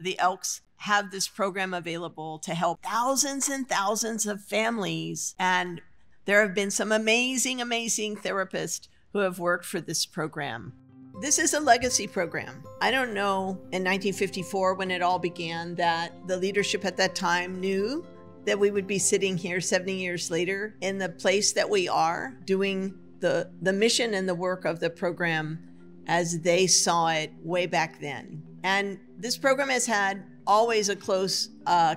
the Elks have this program available to help thousands and thousands of families. And there have been some amazing, amazing therapists who have worked for this program. This is a legacy program. I don't know in 1954 when it all began that the leadership at that time knew that we would be sitting here 70 years later in the place that we are, doing the mission and the work of the program as they saw it way back then. And this program has had always a close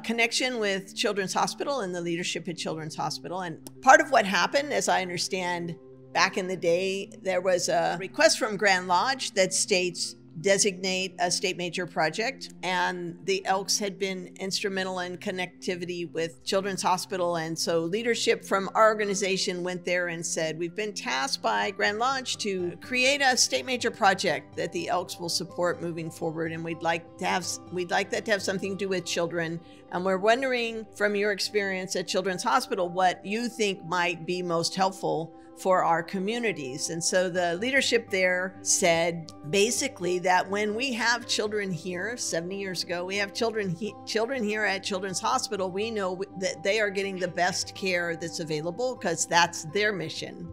connection with Children's Hospital and the leadership at Children's Hospital. And part of what happened, as I understand, back in the day, there was a request from Grand Lodge that states designate a state major project, and the Elks had been instrumental in connectivity with Children's Hospital. And so leadership from our organization went there and said, we've been tasked by Grand Lodge to create a state major project that the Elks will support moving forward, and we'd like that to have something to do with children. And we're wondering, from your experience at Children's Hospital, what you think might be most helpful for our communities. And so the leadership there said basically that when we have children here, 70 years ago, we have children here at Children's Hospital, we know that they are getting the best care that's available because that's their mission.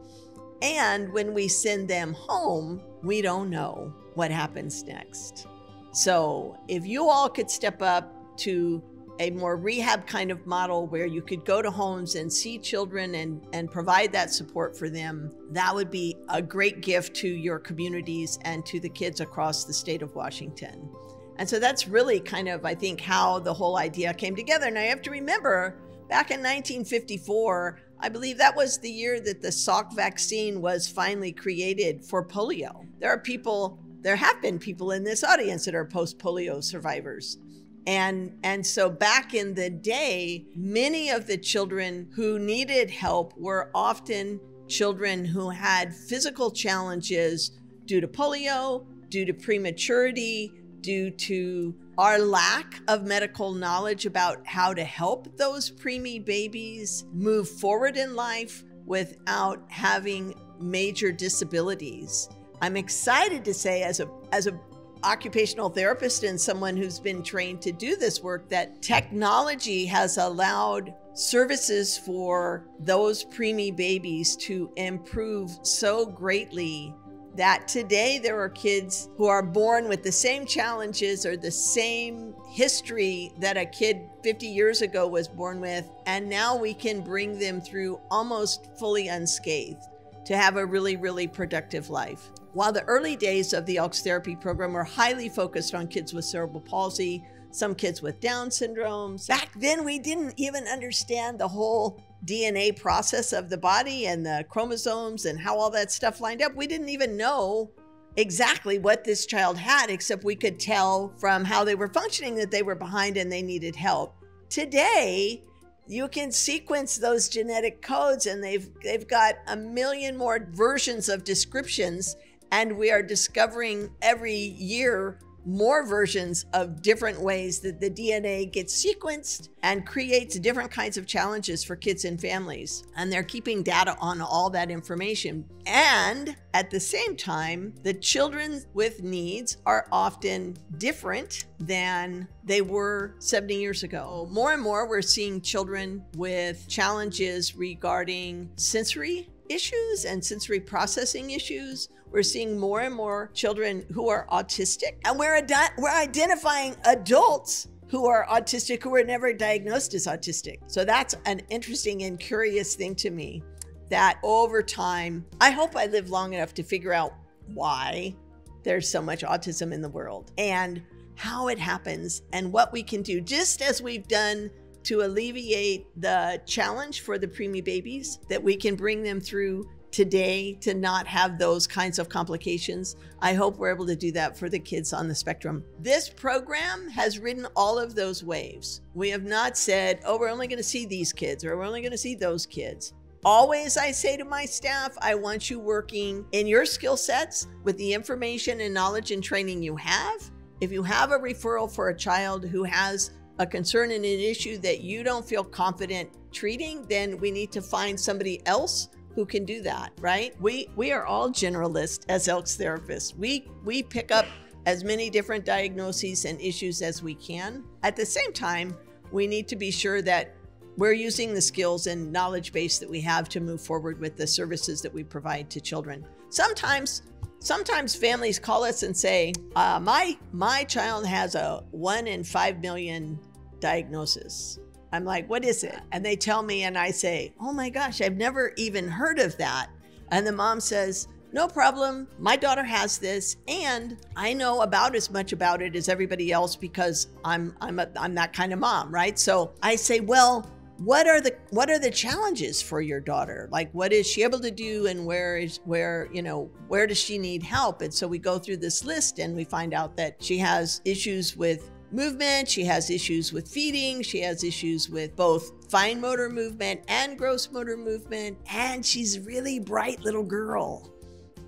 And when we send them home, we don't know what happens next. So if you all could step up to a more rehab kind of model where you could go to homes and see children and provide that support for them, that would be a great gift to your communities and to the kids across the state of Washington. And so that's really kind of, I think, how the whole idea came together. Now you have to remember, back in 1954, I believe that was the year that the Salk vaccine was finally created for polio. There have been people in this audience that are post-polio survivors. And so back in the day, many of the children who needed help were often children who had physical challenges due to polio, due to prematurity, due to our lack of medical knowledge about how to help those preemie babies move forward in life without having major disabilities. I'm excited to say, as a occupational therapist and someone who's been trained to do this work, that technology has allowed services for those preemie babies to improve so greatly that today there are kids who are born with the same challenges or the same history that a kid 50 years ago was born with, and now we can bring them through almost fully unscathed to have a really, really productive life. While the early days of the Elks therapy program were highly focused on kids with cerebral palsy, some kids with Down syndromes, back then we didn't even understand the whole DNA process of the body and the chromosomes and how all that stuff lined up. We didn't even know exactly what this child had, except we could tell from how they were functioning that they were behind and they needed help. Today, you can sequence those genetic codes, and they've got a million more versions of descriptions, and we are discovering every year more versions of different ways that the DNA gets sequenced and creates different kinds of challenges for kids and families. And they're keeping data on all that information. And at the same time, the children with needs are often different than they were 70 years ago. More and more, we're seeing children with challenges regarding sensory issues and sensory processing issues. We're seeing more and more children who are autistic, and we're identifying adults who are autistic who were never diagnosed as autistic. So that's an interesting and curious thing to me, that over time, I hope I live long enough to figure out why there's so much autism in the world and how it happens and what we can do, just as we've done to alleviate the challenge for the preemie babies, that we can bring them through today to not have those kinds of complications. I hope we're able to do that for the kids on the spectrum. This program has ridden all of those waves. We have not said, oh, we're only going to see these kids or we're only going to see those kids. Always, I say to my staff, I want you working in your skill sets with the information and knowledge and training you have. If you have a referral for a child who has a concern and an issue that you don't feel confident treating, then we need to find somebody else who can do that, right? We are all generalists as Elks therapists. We pick up as many different diagnoses and issues as we can. At the same time, we need to be sure that we're using the skills and knowledge base that we have to move forward with the services that we provide to children. Sometimes families call us and say, my child has a 1 in 5 million diagnosis. I'm like, what is it? And they tell me, and I say, oh my gosh, I've never even heard of that. And the mom says, no problem, my daughter has this, and I know about as much about it as everybody else because I'm that kind of mom, right? So I say, well, what are the challenges for your daughter? Like, what is she able to do, and where does she need help? And so we go through this list and we find out that she has issues with movement, she has issues with feeding, she has issues with both fine motor movement and gross motor movement, and she's a really bright little girl.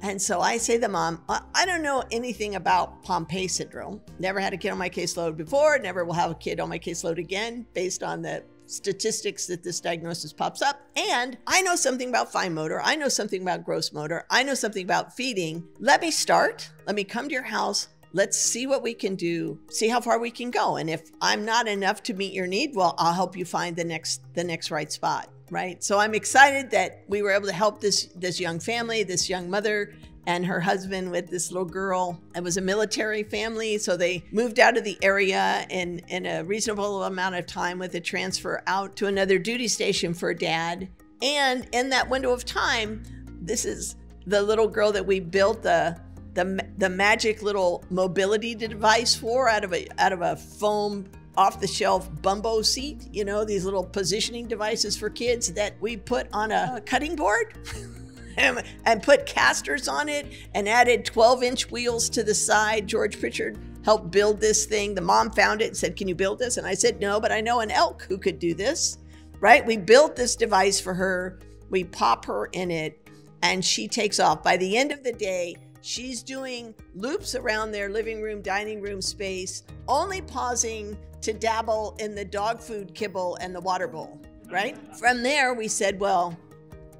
And so I say to the mom, I don't know anything about Pompe syndrome. Never had a kid on my caseload before, never will have a kid on my caseload again based on the statistics that this diagnosis pops up. And I know something about fine motor. I know something about gross motor. I know something about feeding. Let me start. Let me come to your house. Let's see what we can do, see how far we can go. And if I'm not enough to meet your need, well, I'll help you find the next right spot, right? So I'm excited that we were able to help this young family, this young mother and her husband with this little girl. It was a military family, so they moved out of the area in a reasonable amount of time with a transfer out to another duty station for dad. And in that window of time, this is the little girl that we built the magic little mobility device for out of a foam off-the-shelf bumbo seat, these little positioning devices for kids that we put on a cutting board and put casters on it and added 12-inch wheels to the side. George Pritchard helped build this thing. The mom found it and said, can you build this? And I said, no, but I know an elk who could do this, right? We built this device for her. We pop her in it and she takes off. By the end of the day, she's doing loops around their living room, dining room space, only pausing to dabble in the dog food kibble and the water bowl, right? From there, we said, well,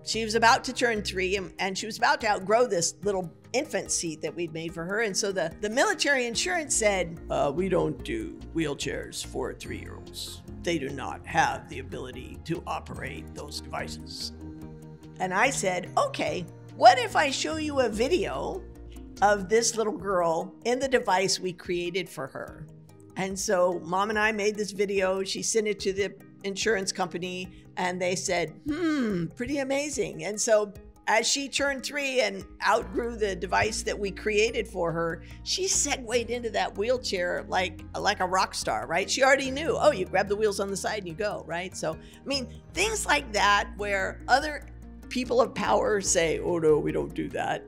she was about to turn 3 and she was about to outgrow this little infant seat that we'd made for her. And so the military insurance said, we don't do wheelchairs for 3-year-olds. They do not have the ability to operate those devices. And I said, okay, what if I show you a video of this little girl in the device we created for her? And so mom and I made this video. She sent it to the insurance company and they said, pretty amazing. And so as she turned 3 and outgrew the device that we created for her, she segued into that wheelchair like a rock star, right? She already knew, oh, you grab the wheels on the side and you go, right? So, I mean, things like that where other people of power say, oh no, we don't do that.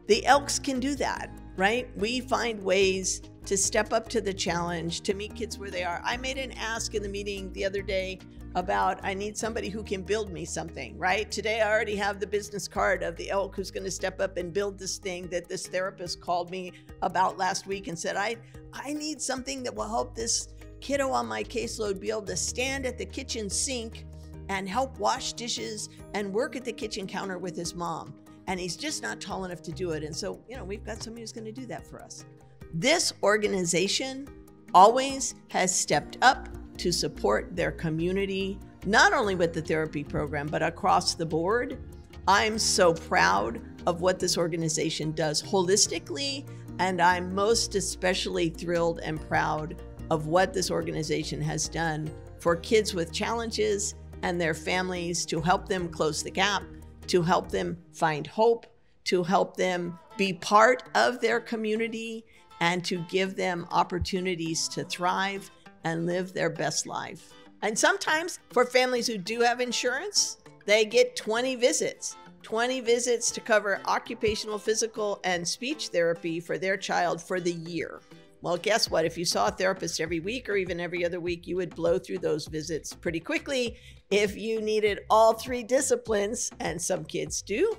The Elks can do that, right? We find ways to step up to the challenge, to meet kids where they are. I made an ask in the meeting the other day about, I need somebody who can build me something, right? Today I already have the business card of the Elk who's going to step up and build this thing that this therapist called me about last week and said, I need something that will help this kiddo on my caseload be able to stand at the kitchen sink and help wash dishes and work at the kitchen counter with his mom. And he's just not tall enough to do it. And so, we've got somebody who's going to do that for us. This organization always has stepped up to support their community, not only with the therapy program, but across the board. I'm so proud of what this organization does holistically, and I'm most especially thrilled and proud of what this organization has done for kids with challenges and their families to help them close the gap, to help them find hope, to help them be part of their community, and to give them opportunities to thrive and live their best life. And sometimes for families who do have insurance, they get 20 visits to cover occupational, physical, and speech therapy for their child for the year. Well, guess what? If you saw a therapist every week or even every other week, you would blow through those visits pretty quickly. If you needed all 3 disciplines, and some kids do,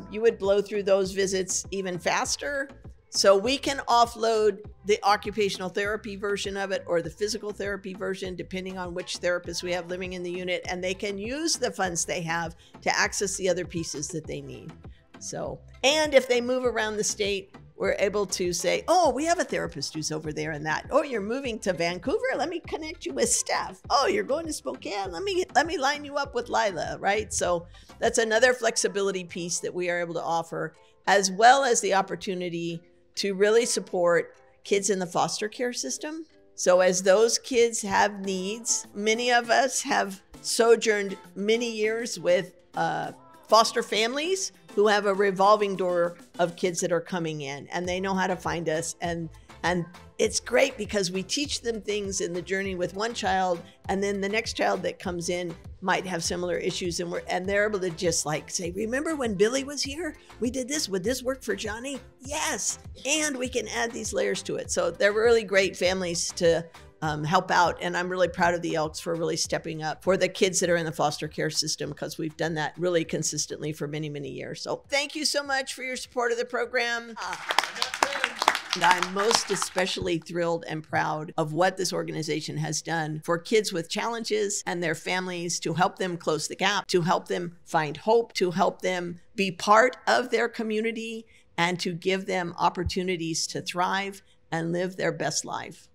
you would blow through those visits even faster. So we can offload the occupational therapy version of it or the physical therapy version, depending on which therapist we have living in the unit, and they can use the funds they have to access the other pieces that they need. So, and if they move around the state, we're able to say, oh, we have a therapist who's over there and that. Oh, you're moving to Vancouver? Let me connect you with Steph. Oh, you're going to Spokane? Let me line you up with Lila, right? So that's another flexibility piece that we are able to offer, as well as the opportunity to really support kids in the foster care system. So as those kids have needs, many of us have sojourned many years with foster families who have a revolving door of kids that are coming in, and they know how to find us. And it's great because we teach them things in the journey with one child, and then the next child that comes in might have similar issues, and they're able to just like say, remember when Billy was here? We did this. Would this work for Johnny? Yes. And we can add these layers to it. So they're really great families to help out. And I'm really proud of the Elks for really stepping up for the kids that are in the foster care system, because we've done that really consistently for many, many years. So thank you so much for your support of the program. And I'm most especially thrilled and proud of what this organization has done for kids with challenges and their families, to help them close the gap, to help them find hope, to help them be part of their community, and to give them opportunities to thrive and live their best life.